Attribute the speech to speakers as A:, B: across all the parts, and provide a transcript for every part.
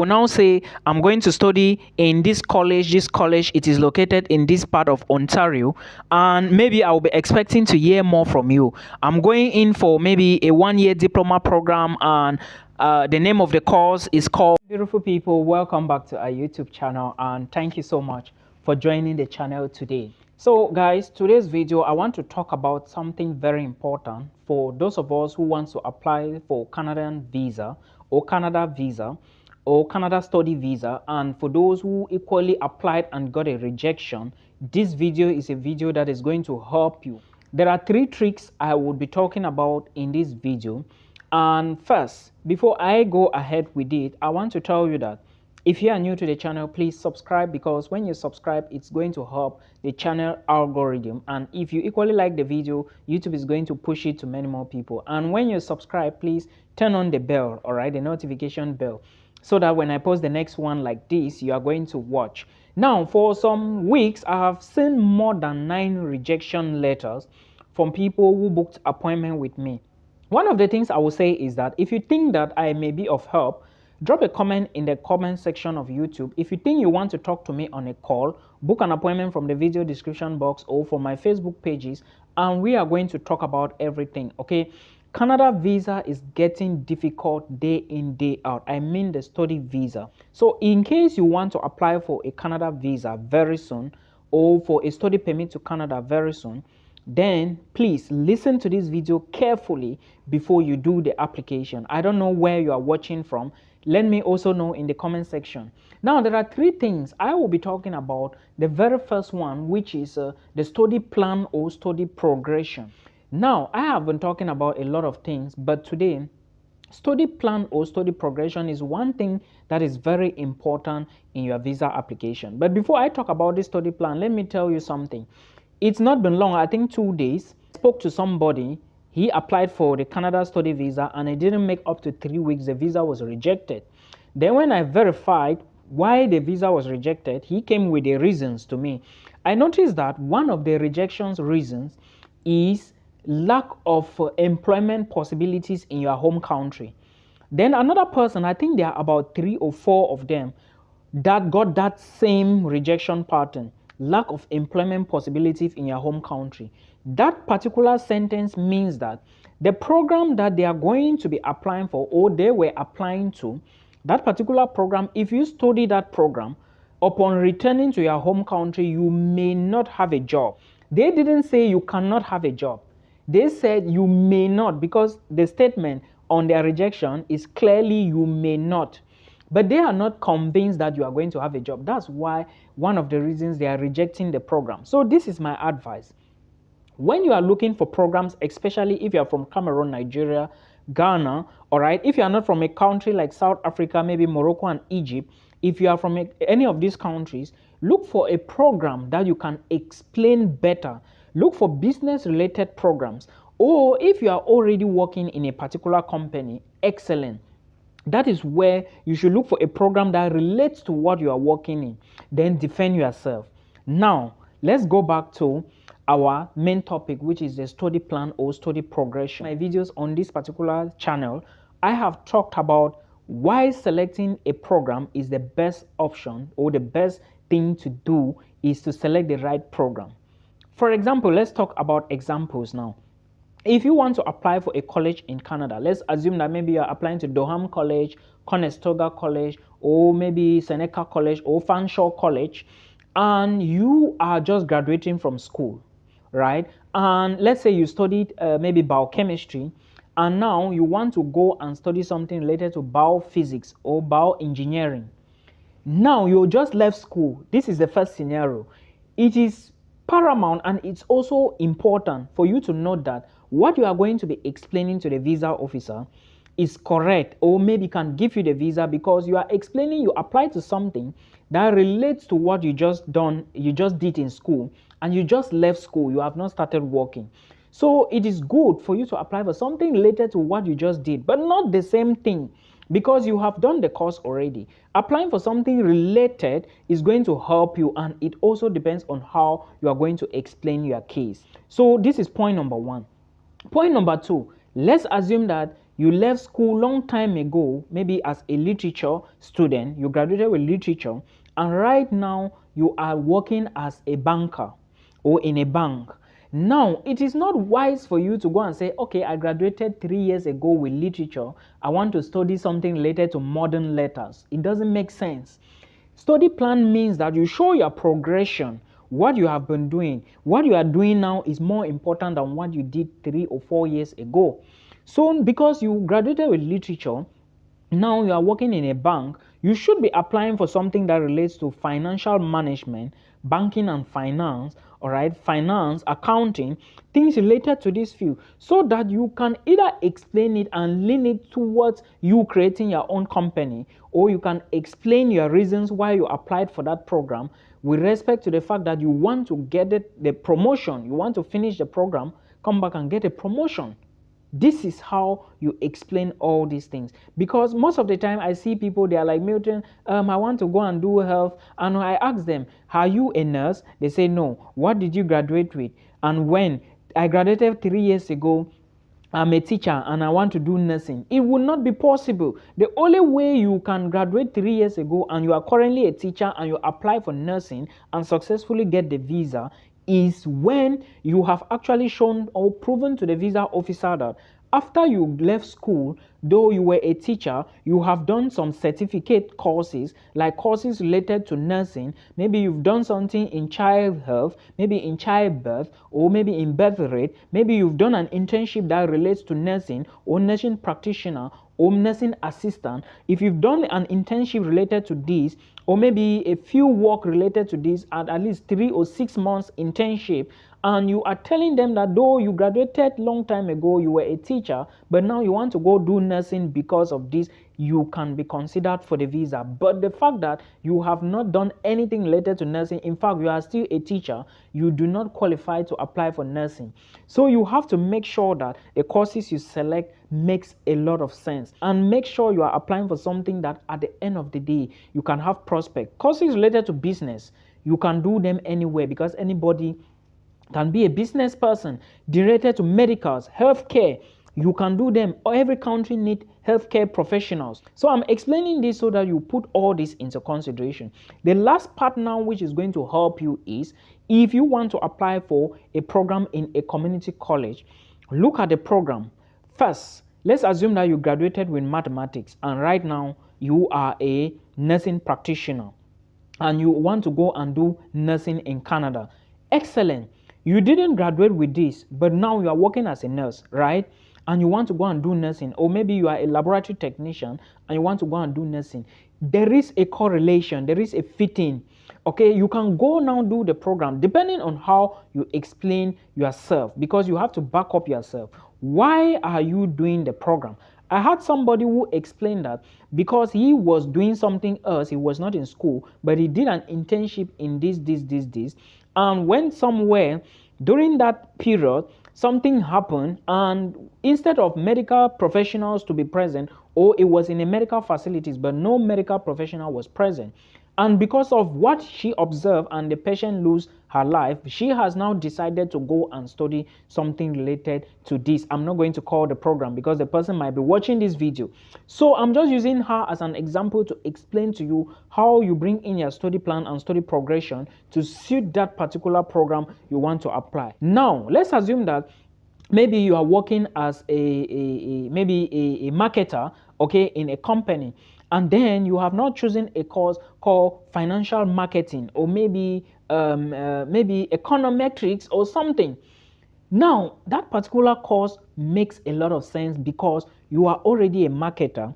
A: will now say, I'm going to study in this college. This college, it is located in this part of Ontario, and maybe I'll be expecting to hear more from you. I'm going in for maybe a 1-year diploma program, and the name of the course is called. Beautiful people, welcome back to our YouTube channel, and thank you so much for joining the channel today. So guys, today's video I want to talk about something very important for those of us who want to apply for Canadian visa or Canada visa or Canada study visa, and for those who equally applied and got a rejection. This video is a video that is going to help you. There are 3 tricks I will be talking about in this video. And first, before I go ahead with it, I want to tell you that if you are new to the channel, please subscribe, because when you subscribe, it's going to help the channel algorithm. And if you equally like the video, YouTube is going to push it to many more people. And when you subscribe, please turn on the bell, all right, the notification bell, so that when I post the next one like this, you are going to watch. Now, for some weeks, I have seen more than 9 rejection letters from people who booked appointment with me. One of the things I will say is that if you think that I may be of help, drop a comment in the comment section of YouTube. If you think you want to talk to me on a call, book an appointment from the video description box or from my Facebook pages, and we are going to talk about everything, okay? Canada visa is getting difficult day in, day out. I mean the study visa. So in case you want to apply for a Canada visa very soon, or for a study permit to Canada very soon, then please listen to this video carefully before you do the application. I don't know where you are watching from. Let me also know in the comment section. Now, there are 3 things I will be talking about. The very first one, which is the study plan or study progression. Now, I have been talking about a lot of things, but today, study plan or study progression is one thing that is very important in your visa application. But before I talk about this study plan, let me tell you something. It's not been long, I think 2 days. I spoke to somebody. He applied for the Canada study visa, and it didn't make up to 3 weeks. The visa was rejected. Then when I verified why the visa was rejected, he came with the reasons to me. I noticed that one of the rejections reasons is lack of employment possibilities in your home country. Then another person, I think there are about 3 or 4 of them, that got that same rejection pattern. Lack of employment possibilities in your home country. That particular sentence means that the program that they are going to be applying for, or they were applying to, that particular program, if you study that program, upon returning to your home country, you may not have a job. They didn't say you cannot have a job. They said you may not, because the statement on their rejection is clearly you may not. But they are not convinced that you are going to have a job. That's why one of the reasons they are rejecting the program. So this is my advice. When you are looking for programs, especially if you are from Cameroon, Nigeria, Ghana, all right, if you are not from a country like South Africa, maybe Morocco and Egypt, if you are from any of these countries, look for a program that you can explain better. Look for business-related programs. Or if you are already working in a particular company, excellent. That is where you should look for a program that relates to what you are working in. Then defend yourself. Now, let's go back to our main topic, which is the study plan or study progression. My videos on this particular channel, I have talked about why selecting a program is the best option, or the best thing to do is to select the right program. For example, let's talk about examples now. If you want to apply for a college in Canada, let's assume that maybe you're applying to Durham College, Conestoga College, or maybe Seneca College or Fanshawe College, and you are just graduating from school, right? And let's say you studied maybe biochemistry, and now you want to go and study something related to biophysics or bioengineering. Now you just left school. This is the first scenario. It is paramount, and it's also important for you to note that what you are going to be explaining to the visa officer is correct, or maybe can give you the visa, because you are explaining you applied to something that relates to what you just did in school, and you just left school, you have not started working. So it is good for you to apply for something related to what you just did, but not the same thing, because you have done the course already. Applying for something related is going to help you, and it also depends on how you are going to explain your case. So this is point number 1. Point number 2, let's assume that you left school long time ago, maybe as a literature student, you graduated with literature, and right now you are working as a banker or in a bank. Now, it is not wise for you to go and say, okay, I graduated 3 years ago with literature. I want to study something related to modern letters. It doesn't make sense. Study plan means that you show your progression, what you have been doing. What you are doing now is more important than what you did 3 or 4 years ago. So, because you graduated with literature, now you are working in a bank, you should be applying for something that relates to financial management, banking and finance, all right, finance, accounting, things related to this field, so that you can either explain it and lean it towards you creating your own company, or you can explain your reasons why you applied for that program with respect to the fact that you want to get the promotion, you want to finish the program, come back and get a promotion. This is how you explain all these things, because most of the time I see people, they are like, Milton, I want to go and do health, and I ask them, are you a nurse? They say no. What did you graduate with? And when I graduated 3 years ago, I'm a teacher and I want to do nursing. It will not be possible. The only way you can graduate 3 years ago and you are currently a teacher and you apply for nursing and successfully get the visa is when you have actually shown or proven to the visa officer that after you left school, though you were a teacher, you have done some certificate courses, like courses related to nursing. Maybe you've done something in child health, maybe in childbirth, or maybe in birth rate. Maybe you've done an internship that relates to nursing, or nursing practitioner, or nursing assistant. If you've done an internship related to this, or maybe a few work related to this, at least 3 or 6 months internship, and you are telling them that though you graduated long time ago, you were a teacher, but now you want to go do nursing because of this, you can be considered for the visa. But the fact that you have not done anything related to nursing, in fact, you are still a teacher, you do not qualify to apply for nursing. So you have to make sure that the courses you select makes a lot of sense, and make sure you are applying for something that at the end of the day, you can have prospect. Courses related to business, you can do them anywhere, because anybody can be a business person. Related to medicals, healthcare, you can do them. Every country needs healthcare professionals. So I'm explaining this so that you put all this into consideration. The last part now, which is going to help you, is if you want to apply for a program in a community college, look at the program. First, let's assume that you graduated with mathematics and right now you are a nursing practitioner and you want to go and do nursing in Canada. Excellent. You didn't graduate with this, but now you are working as a nurse, right? And you want to go and do nursing, or maybe you are a laboratory technician and you want to go and do nursing. There is a correlation, there is a fitting. Okay, you can go now do the program depending on how you explain yourself, because you have to back up yourself. Why are you doing the program? I had somebody who explained that because he was doing something else, he was not in school, but he did an internship in this, and went somewhere during that period, something happened, and instead of medical professionals to be present, or it was in a medical facilities, but no medical professional was present. And because of what she observed and the patient lose her life, she has now decided to go and study something related to this. I'm not going to call the program because the person might be watching this video. So I'm just using her as an example to explain to you how you bring in your study plan and study progression to suit that particular program you want to apply. Now, let's assume that maybe you are working as a marketer, okay, in a company, and then you have not chosen a course called financial marketing, or maybe econometrics or something. Now, that particular course makes a lot of sense because you are already a marketer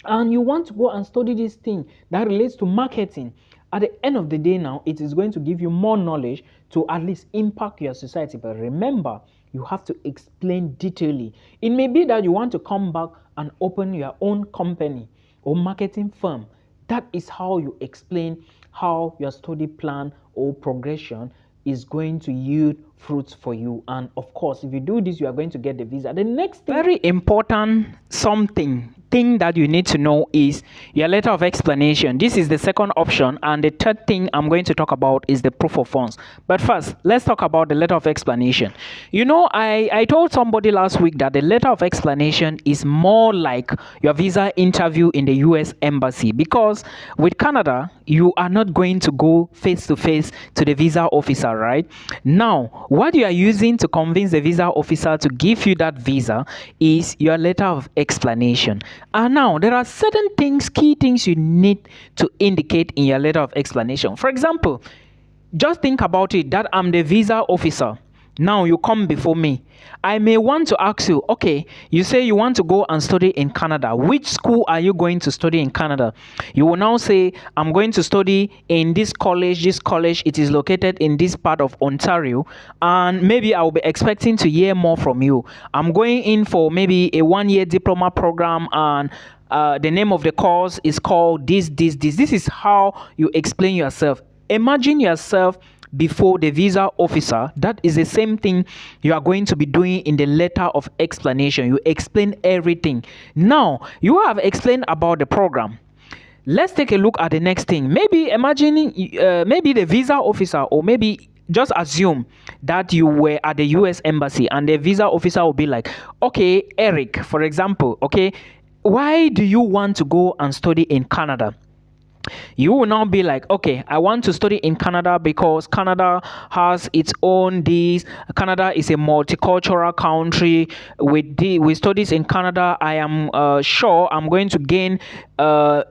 A: and you want to go and study this thing that relates to marketing. At the end of the day now, it is going to give you more knowledge to at least impact your society. But remember, you have to explain detailedly. It may be that you want to come back and open your own company or marketing firm. That is how you explain how your study plan or progression is going to yield fruits for you. And of course, if you do this, you are going to get the visa. The next thing, very important thing thing that you need to know is your letter of explanation. This is the second option, and the third thing I'm going to talk about is the proof of funds. But first, let's talk about the letter of explanation. I told somebody last week that the letter of explanation is more like your visa interview in the US embassy, because with Canada you are not going to go face to face to the visa officer, right? Now, what you are using to convince the visa officer to give you that visa is your letter of explanation. And now there are certain things, key things you need to indicate in your letter of explanation. For example, just think about it that I'm the visa officer. Now you come before me. I may want to ask you, okay, you say you want to go and study in Canada. Which school are you going to study in Canada? You will now say, I'm going to study in this college. This college, it is located in this part of Ontario. And maybe I will be expecting to hear more from you. I'm going in for maybe a 1-year diploma program, and the name of the course is called this. This is how you explain yourself. Imagine yourself before the visa officer. That is the same thing you are going to be doing in the letter of explanation. You explain everything. Now, you have explained about the program. Let's take a look at the next thing. Maybe imagining maybe the visa officer, or maybe just assume that you were at the US embassy and the visa officer will be like, okay, Eric, for example, okay, why do you want to go and study in Canada? You will now be like, okay, I want to study in Canada because Canada has its own this. Canada is a multicultural country. With studies in Canada, I am sure I'm going to gain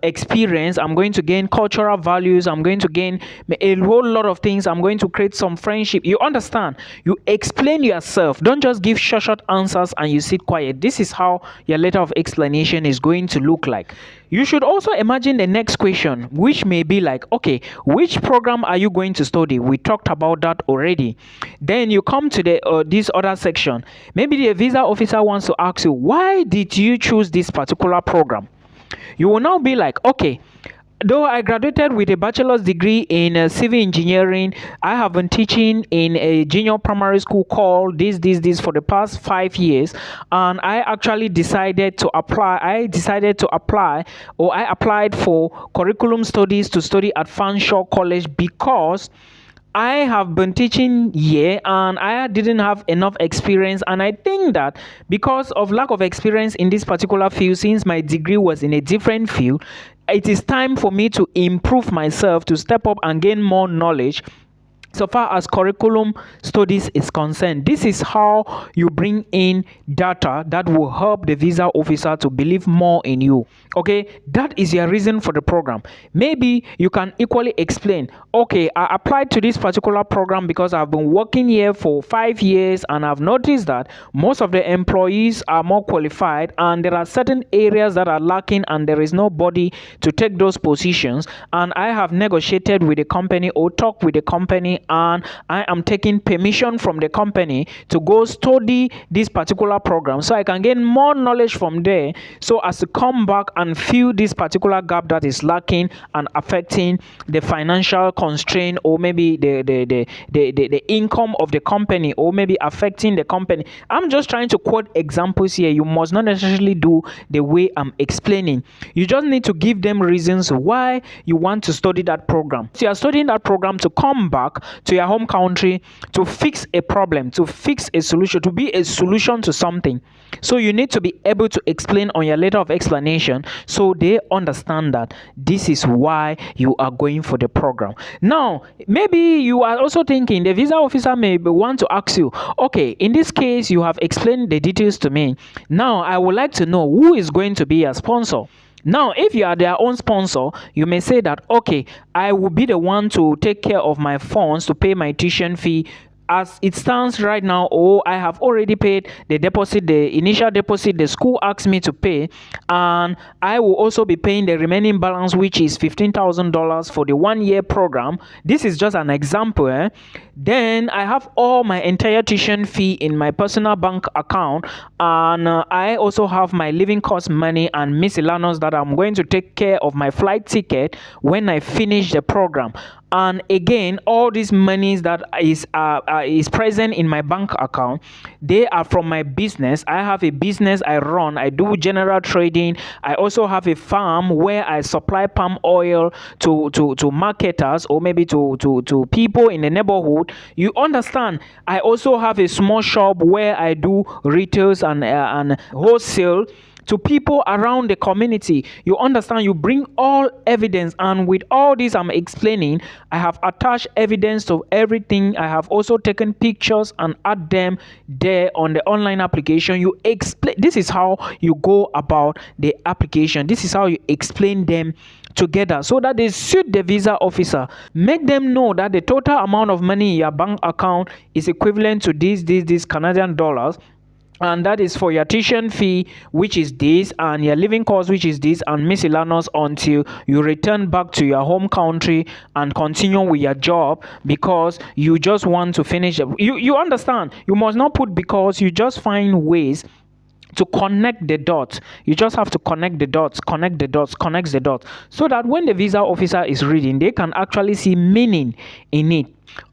A: experience. I'm going to gain cultural values. I'm going to gain a whole lot of things. I'm going to create some friendship. You understand? You explain yourself. Don't just give short answers and you sit quiet. This is how your letter of explanation is going to look like. You should also imagine the next question, which may be like, okay, which program are you going to study? We talked about that already. Then you come to this other section. Maybe the visa officer wants to ask you, why did you choose this particular program? You will now be like, okay, though I graduated with a bachelor's degree in civil engineering, I have been teaching in a junior primary school called this for the past 5 years, and I actually decided to apply. I applied for curriculum studies to study at Fanshawe College because I have been teaching here and I didn't have enough experience, and I think that because of lack of experience in this particular field, since my degree was in a different field, it is time for me to improve myself, to step up and gain more knowledge so far as curriculum studies is concerned. This is how you bring in data that will help the visa officer to believe more in you. Okay, that is your reason for the program. Maybe you can equally explain, okay, I applied to this particular program because I've been working here for 5 years and I've noticed that most of the employees are more qualified and there are certain areas that are lacking and there is nobody to take those positions, and I have negotiated with the company or talked with the company, and I am taking permission from the company to go study this particular program so I can gain more knowledge from there, so as to come back and fill this particular gap that is lacking and affecting the financial constraint, or maybe the income of the company, or maybe affecting the company. I'm just trying to quote examples here. You must not necessarily do the way I'm explaining. You just need to give them reasons why you want to study that program. So you are studying that program to come back to your home country to fix a problem, to fix a solution, to be a solution to something. So you need to be able to explain on your letter of explanation so they understand that this is why you are going for the program. Now, maybe you are also thinking the visa officer may want to ask you, okay, in this case you have explained the details to me. Now I would like to know who is going to be your sponsor. Now, if you are their own sponsor, you may say that, okay, I will be the one to take care of my funds to pay my tuition fee. As it stands right now, I have already paid the deposit, the initial deposit the school asked me to pay, and I will also be paying the remaining balance, which is $15,000 for the 1-year program. This is just an example. Then I have all my entire tuition fee in my personal bank account, and I also have my living cost money and miscellaneous that I'm going to take care of my flight ticket when I finish the program. and again all these monies that is present in my bank account, they are from my business. I have a business I run. I do general trading. I also have a farm where I supply palm oil to marketers, or maybe to people in the neighborhood. You understand? I also have a small shop where I do retails and wholesale to people around the community. You understand? You bring all evidence, and with all this I'm explaining, I have attached evidence to everything. I have also taken pictures and add them there on the online application. You explain. This is how you go about the application. This is how you explain them together, so that they suit the visa officer. Make them know that the total amount of money in your bank account is equivalent to these Canadian dollars, and that is for your tuition fee, which is this, and your living cost, which is this, and miscellaneous, until you return back to your home country and continue with your job, because you just want to finish it. You understand? You must not put because. You just find ways to connect the dots. You just have to connect the dots, so that when the visa officer is reading, they can actually see meaning in it.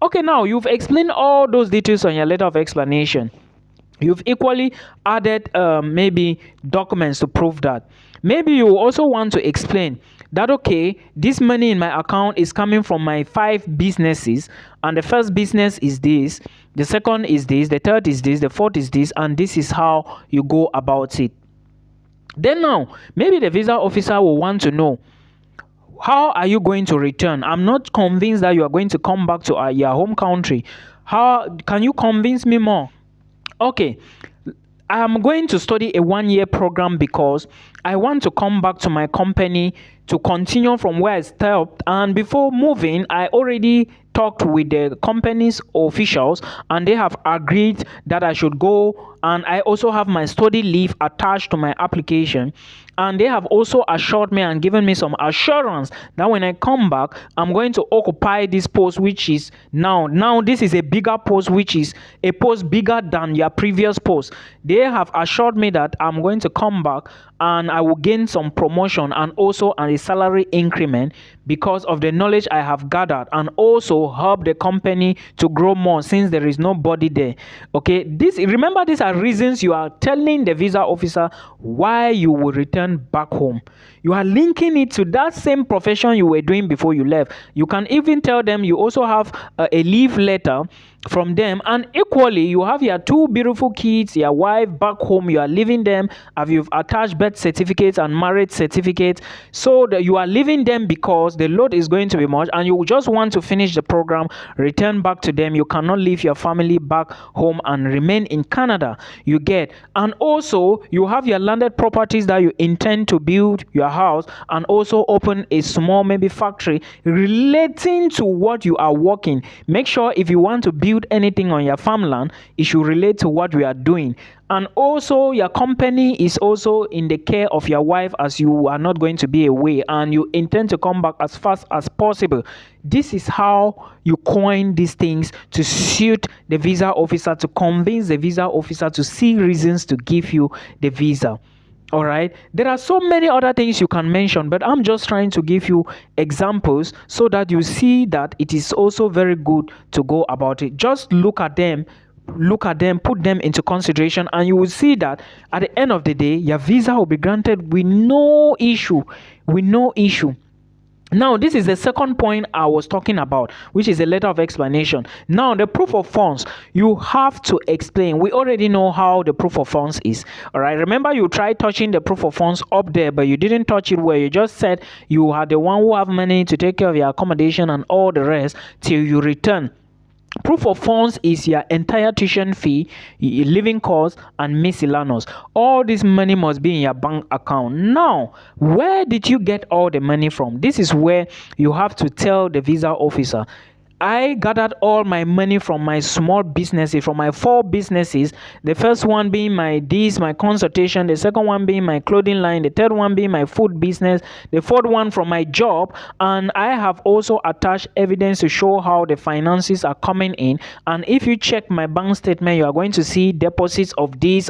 A: Okay, now you've explained all those details on your letter of explanation. You've equally added maybe documents to prove that. Maybe you also want to explain that, okay, this money in my account is coming from my 5 businesses, and the first business is this, the second is this, the third is this, the fourth is this, and this is how you go about it. Then now, maybe the visa officer will want to know, how are you going to return? I'm not convinced that you are going to come back to your home country. How can you convince me more? Okay, I am going to study a 1-year program because I want to come back to my company to continue from where I stopped. And before moving, I already talked with the company's officials, and they have agreed that I should go. And I also have my study leave attached to my application. And they have also assured me and given me some assurance that when I come back, I'm going to occupy this post, which is now this is a bigger post, which is a post bigger than your previous post. They have assured me that I'm going to come back and I will gain some promotion and also a salary increment because of the knowledge I have gathered, and also help the company to grow more since there is nobody there. Okay, remember, these are reasons you are telling the visa officer why you will return back home. You are linking it to that same profession you were doing before you left. You can even tell them you also have a leave letter from them, and equally you have your 2 beautiful kids, your wife back home. You are leaving them. You've attached birth certificates and marriage certificates, so that you are leaving them because the load is going to be much, and you just want to finish the program, return back to them. You cannot leave your family back home and remain in Canada. You get, and also you have your landed properties that you intend to build your house, and also open a small maybe factory relating to what you are working. Make sure if you want to build anything on your farmland, it should relate to what we are doing. And also your company is also in the care of your wife, as you are not going to be away and you intend to come back as fast as possible. This is how you coin these things to suit the visa officer, to convince the visa officer to see reasons to give you the visa. All right, there are so many other things you can mention, but I'm just trying to give you examples so that you see that it is also very good to go about it. Just look at them, put them into consideration, and you will see that at the end of the day, your visa will be granted with no issue. Now, this is the second point I was talking about, which is a letter of explanation. Now, the proof of funds, you have to explain. We already know how the proof of funds is. All right. Remember, you tried touching the proof of funds up there, but you didn't touch it where you just said you are the one who have money to take care of your accommodation and all the rest till you return. Proof of funds is your entire tuition fee, living costs, and miscellaneous. All this money must be in your bank account. Now, where did you get all the money from? This is where you have to tell the visa officer. I gathered all my money from my small businesses, from my 4 businesses. The first one being my consultation, the second one being my clothing line, the third one being my food business, the fourth one from my job. And I have also attached evidence to show how the finances are coming in. And if you check my bank statement, you are going to see deposits of this.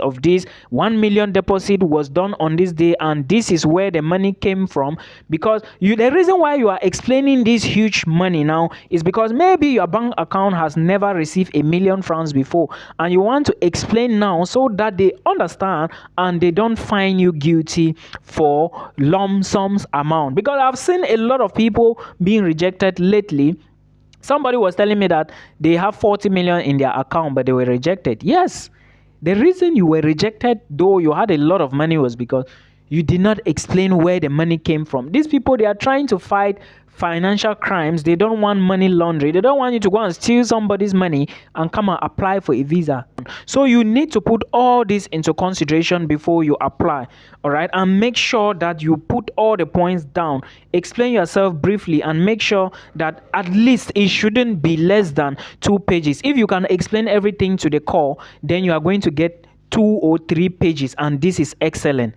A: 1 million deposit was done on this day, and this is where the money came from. Because the reason why you are explaining this huge money now is because maybe your bank account has never received £1,000,000 before, and you want to explain now so that they understand and they don't find you guilty for lump sums amount. Because I've seen a lot of people being rejected lately. Somebody was telling me that they have 40 million in their account, but they were rejected. Yes, the reason you were rejected, though you had a lot of money, was because you did not explain where the money came from. These people, they are trying to fight financial crimes. They don't want money laundering. They don't want you to go and steal somebody's money and come and apply for a visa. So you need to put all this into consideration before you apply. All right, and make sure that you put all the points down. Explain yourself briefly and make sure that at least it shouldn't be less than 2 pages. If you can explain everything to the core, then you are going to get 2 or 3 pages, and this is excellent.